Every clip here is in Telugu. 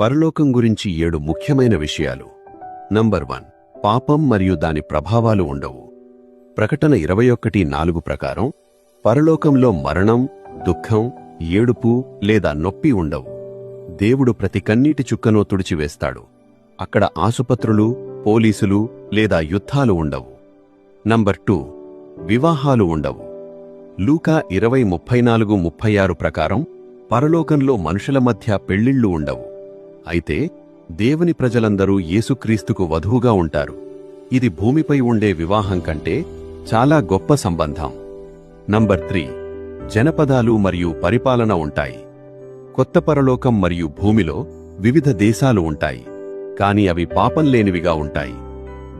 పరలోకం గురించి 7 ముఖ్యమైన విషయాలు. నంబర్ 1, పాపం మరియు దాని ప్రభావాలు ఉండవు. ప్రకటన 21:4 ప్రకారం పరలోకంలో మరణం, దుఃఖం, ఏడుపు లేదా నొప్పి ఉండవు. దేవుడు ప్రతి కన్నీటి చుక్కనూ తుడిచివేస్తాడు. అక్కడ ఆసుపత్రులు, పోలీసులు లేదా యుద్ధాలు ఉండవు. నంబర్ 2, వివాహాలు ఉండవు. లూకా 20:34-36 ప్రకారం పరలోకంలో మనుషుల మధ్య పెళ్లిళ్లు ఉండవు. అయితే దేవుని ప్రజలందరూ యేసుక్రీస్తుకు వధువుగా ఉంటారు. ఇది భూమిపై ఉండే వివాహం కంటే చాలా గొప్ప సంబంధం. నంబర్ 3, జనపదాలు మరియు పరిపాలన ఉంటాయి. కొత్త పరలోకం మరియు భూమిలో వివిధ దేశాలు ఉంటాయి, కాని అవి పాపం లేనివిగా ఉంటాయి.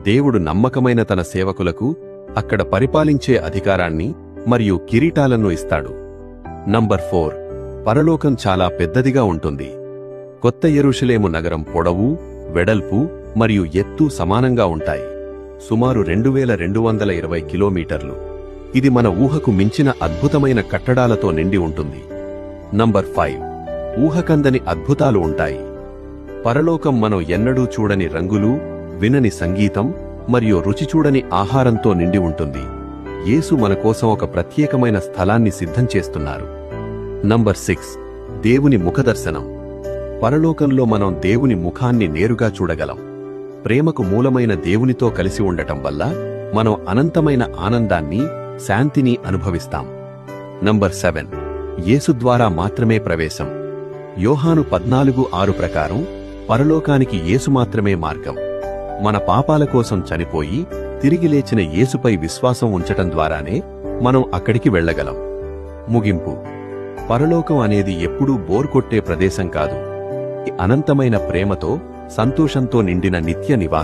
దేవుడు నమ్మకమైన తన సేవకులకు అక్కడ పరిపాలించే అధికారాన్ని మరియు కిరీటాలను ఇస్తాడు. నంబర్ 4, పరలోకం చాలా పెద్దదిగా ఉంటుంది. కొత్త యెరూషలేము నగరం పొడవు, వెడల్పు మరియు ఎత్తు సమానంగా ఉంటాయి. సుమారు 2220 కిలోమీటర్లు. ఇది మన ఊహకు మించిన అద్భుతమైన కట్టడాలతో నిండి ఉంటుంది. నంబర్ 5, ఊహకందని అద్భుతాలు ఉంటాయి. పరలోకం మనం ఎన్నడూ చూడని రంగులు, వినని సంగీతం మరియు రుచి చూడని ఆహారంతో నిండి ఉంటుంది. యేసు మన కోసం ఒక ప్రత్యేకమైన స్థలాన్ని సిద్ధం చేస్తున్నారు. నంబర్ 6, దేవుని ముఖదర్శనం. పరలోకంలో మనం దేవుని ముఖాన్ని నేరుగా చూడగలం. ప్రేమకు మూలమైన దేవునితో కలిసి ఉండటం వల్ల మనం అనంతమైన ఆనందాన్ని, శాంతిని అనుభవిస్తాం. నంబర్ 7, యేసు ద్వారా మాత్రమే ప్రవేశం. యోహాను 14:6 ప్రకారం పరలోకానికి యేసు మాత్రమే మార్గం. మన పాపాల కోసం చనిపోయి తిరిగి లేచిన యేసుపై విశ్వాసం ఉంచటం ద్వారానే మనం అక్కడికి వెళ్ళగలం. ముగింపు: పరలోకం అనేది ఎప్పుడూ బోర్ కొట్టే ప్రదేశం కాదు. అనంతమైన ప్రేమతో, సంతోషంతో నిండిన నిత్య నివాసం.